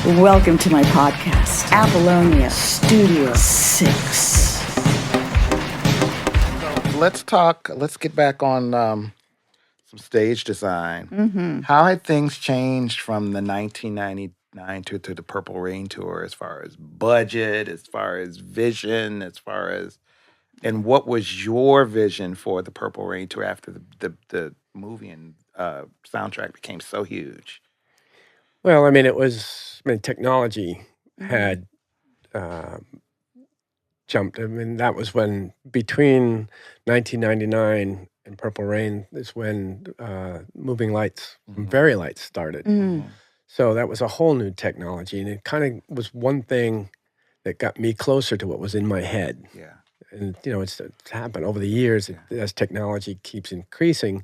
Welcome to my podcast, Apollonia Studio 6. Let's get back on some stage design. How had things changed from the 1999 to the Purple Rain tour as far as budget, as far as vision, and what was your vision for the Purple Rain tour after the movie and soundtrack became so huge? Well, technology had jumped. I mean, that was when between 1999 and Purple Rain is when moving lights, Very Lights started. So that was a whole new technology, and it kind of was one thing that got me closer to what was in my head. Yeah. And it's happened over the years as technology keeps increasing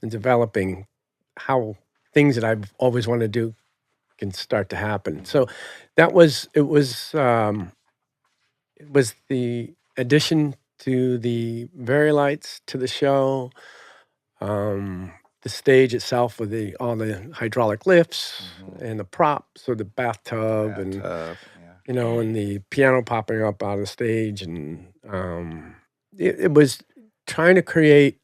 and developing. How things that I've always wanted to do can start to happen. So it was the addition to the Very Lights to the show, the stage itself with all the hydraulic lifts and the props, or the bathtub, and and the piano popping up out of the stage, and it was trying to create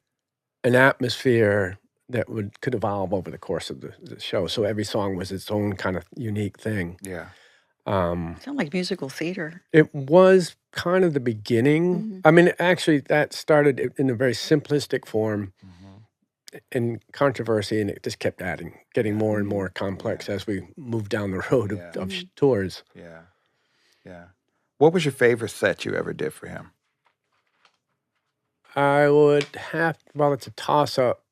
an atmosphere that could evolve over the course of the show. So every song was its own kind of unique thing. Yeah. Sound like musical theater. It was kind of the beginning. I mean, actually, that started in a very simplistic form in controversy, and it just kept getting more and more complex as we moved down the road of tours. Yeah. Yeah. What was your favorite set you ever did for him? I would it's a toss-up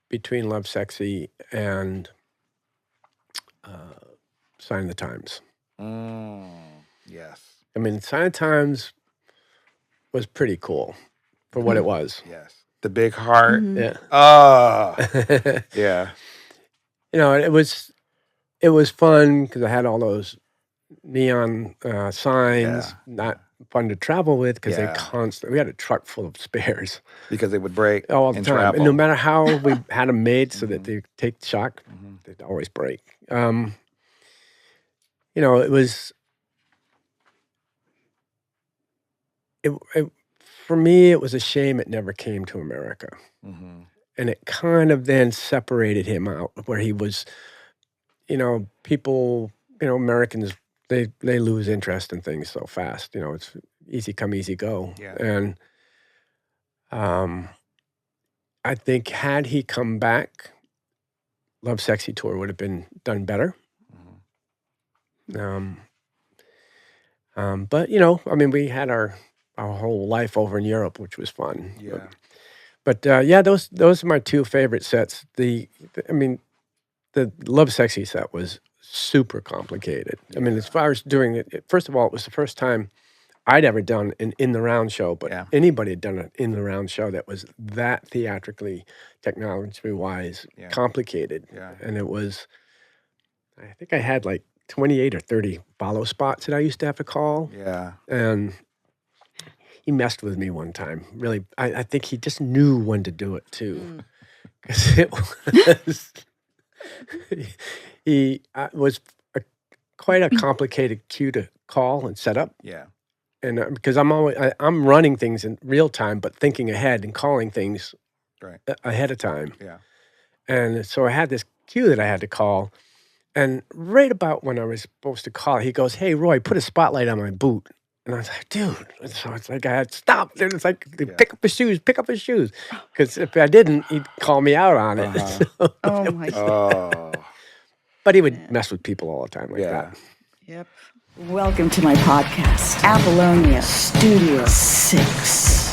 between Lovesexy and Sign of the Times. Yes. I mean, Sign of the Times was pretty cool for what it was. Yes. The big heart. Yeah. Oh. Yeah. It was fun because I had all those neon signs, not fun to travel with because we had a truck full of spares. Because they would break all the and time. travel. And no matter how we had them made so that they take shock, they'd always break. It was... for me, it was a shame it never came to America. And it kind of then separated him out, where he was, people, Americans, they lose interest in things so fast. It's easy come, easy go. Yeah. And I think had he come back, Lovesexy tour would have been done better. But we had our whole life over in Europe, which was fun. Yeah. But those are my two favorite sets. The Lovesexy set was super complicated. I mean, as far as doing it, first of all, it was the first time I'd ever done an in the round show, but anybody had done an in the round show that was that theatrically, technology-wise complicated. Yeah. And it was, I think I had like 28 or 30 follow spots that I used to have to call. Yeah. And he messed with me one time. Really, I think he just knew when to do it too. Because it was, he was quite a complicated cue to call and set up. Yeah. And because I'm running things in real time, but thinking ahead and calling things ahead of time. Yeah. And so I had this cue that I had to call. And right about when I was supposed to call, he goes, "Hey, Roy, put a spotlight on my boot." And I was like, "Dude." And so it's like I had stopped. And it's like, pick up his shoes. Because if I didn't, he'd call me out on it. So, Oh, my God. but he would mess with people all the time like that. Yep. Welcome to my podcast, Apollonia Studio 6.